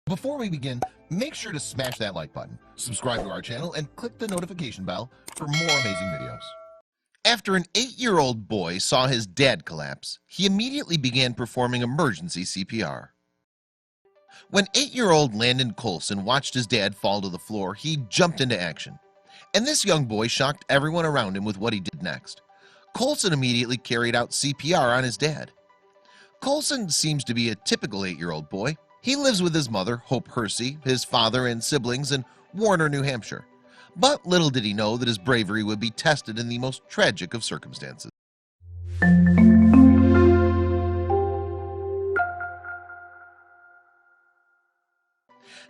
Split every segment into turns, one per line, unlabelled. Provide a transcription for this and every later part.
Before we begin, make sure to smash that like button, subscribe to our channel, and click the notification bell for more amazing videos. After an 8-year-old boy saw his dad collapse, he immediately began performing emergency CPR. When 8-year-old Landon Colson watched his dad fall to the floor, he jumped into action. And this young boy shocked everyone around him with what he did next. Colson immediately carried out CPR on his dad. Colson seems to be a typical 8-year-old boy. He lives with his mother, Hope Hersey, his father and siblings in Warner, New Hampshire. But little did he know that his bravery would be tested in the most tragic of circumstances.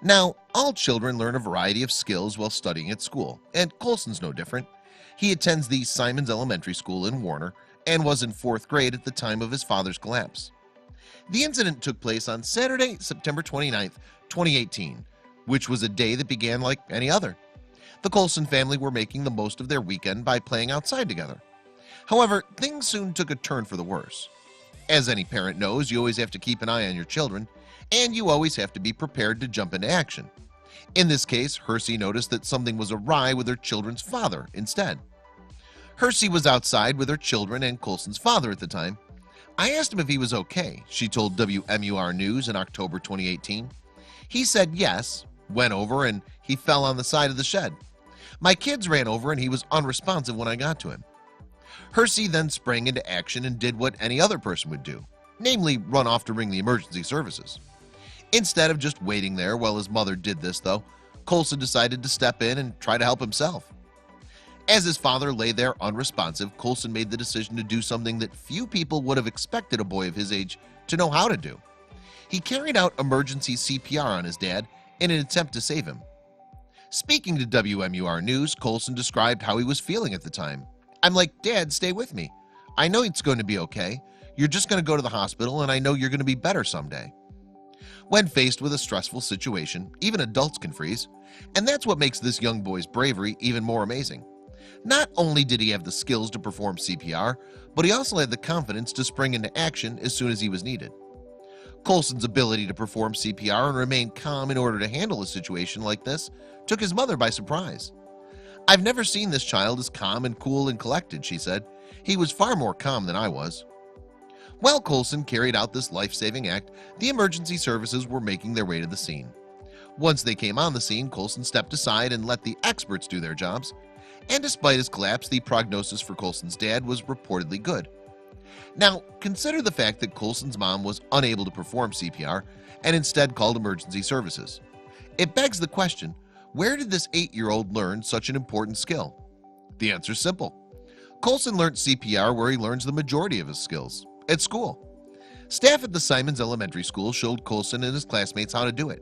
Now, all children learn a variety of skills while studying at school, and Colson's no different. He attends the Simons Elementary School in Warner and was in 4th grade at the time of his father's collapse. The incident took place on Saturday, September 29th, 2018, which was a day that began like any other. The Colson family were making the most of their weekend by playing outside together. However, things soon took a turn for the worse. As any parent knows, you always have to keep an eye on your children, and you always have to be prepared to jump into action. In this case, Hersey noticed that something was awry with her children's father instead. Hersey was outside with her children and Colson's father at the time. I asked him if he was okay, she told WMUR News in October 2018. He said yes, went over, and he fell on the side of the shed. My kids ran over and he was unresponsive when I got to him. Hersey then sprang into action and did what any other person would do, namely run off to ring the emergency services. Instead of just waiting there while his mother did this, though, Colson decided to step in and try to help himself. As his father lay there unresponsive, Colson made the decision to do something that few people would have expected a boy of his age to know how to do. He carried out emergency CPR on his dad in an attempt to save him. Speaking to WMUR News, Colson described how he was feeling at the time. "I'm like, Dad, stay with me. I know it's going to be okay. You're just going to go to the hospital, and I know you're going to be better someday." When faced with a stressful situation, even adults can freeze, and that's what makes this young boy's bravery even more amazing. Not only did he have the skills to perform CPR, but he also had the confidence to spring into action as soon as he was needed. Colson's ability to perform CPR and remain calm in order to handle a situation like this took his mother by surprise. "I've never seen this child as calm and cool and collected," she said. "He was far more calm than I was." While Colson carried out this life-saving act, the emergency services were making their way to the scene. Once they came on the scene, Colson stepped aside and let the experts do their jobs. And despite his collapse, the prognosis for Colson's dad was reportedly good. Now, consider the fact that Colson's mom was unable to perform CPR and instead called emergency services. It begs the question, where did this 8-year-old learn such an important skill? The answer is simple. Colson learned CPR where he learns the majority of his skills, at school. Staff at the Simons Elementary School showed Colson and his classmates how to do it.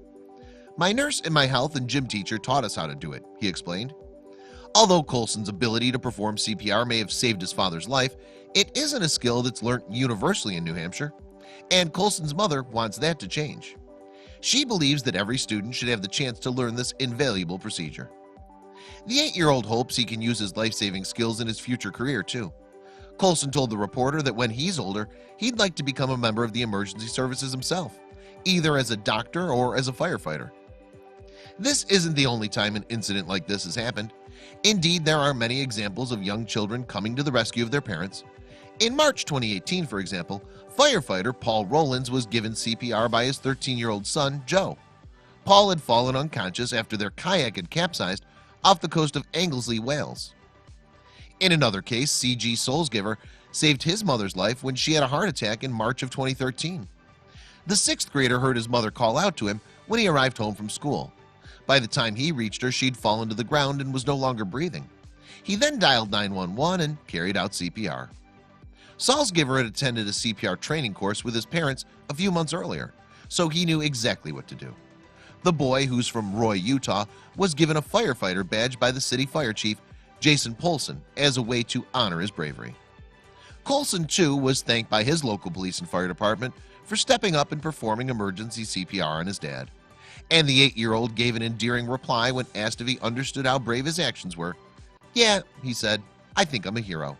"My nurse and my health and gym teacher taught us how to do it," he explained. Although Colson's ability to perform CPR may have saved his father's life, it isn't a skill that's learned universally in New Hampshire, and Colson's mother wants that to change. She believes that every student should have the chance to learn this invaluable procedure. The 8-year-old hopes he can use his life-saving skills in his future career too. Colson told the reporter that when he's older, he'd like to become a member of the emergency services himself, either as a doctor or as a firefighter. This isn't the only time an incident like this has happened. Indeed, there are many examples of young children coming to the rescue of their parents. In March 2018, for example, firefighter Paul Rowlands was given CPR by his 13-year-old son, Joe. Paul had fallen unconscious after their kayak had capsized off the coast of Anglesey, Wales. In another case, C.G. Soulsgiver saved his mother's life when she had a heart attack in March of 2013. The 6th grader heard his mother call out to him when he arrived home from school. By the time he reached her, she'd fallen to the ground and was no longer breathing. He then dialed 911 and carried out CPR. Soulsgiver had attended a CPR training course with his parents a few months earlier, so he knew exactly what to do. The boy, who's from Roy, Utah, was given a firefighter badge by the city fire chief, Jason Polson, as a way to honor his bravery. Colson, too, was thanked by his local police and fire department for stepping up and performing emergency CPR on his dad. And the 8-year-old gave an endearing reply when asked if he understood how brave his actions were. "Yeah," he said, "I think I'm a hero."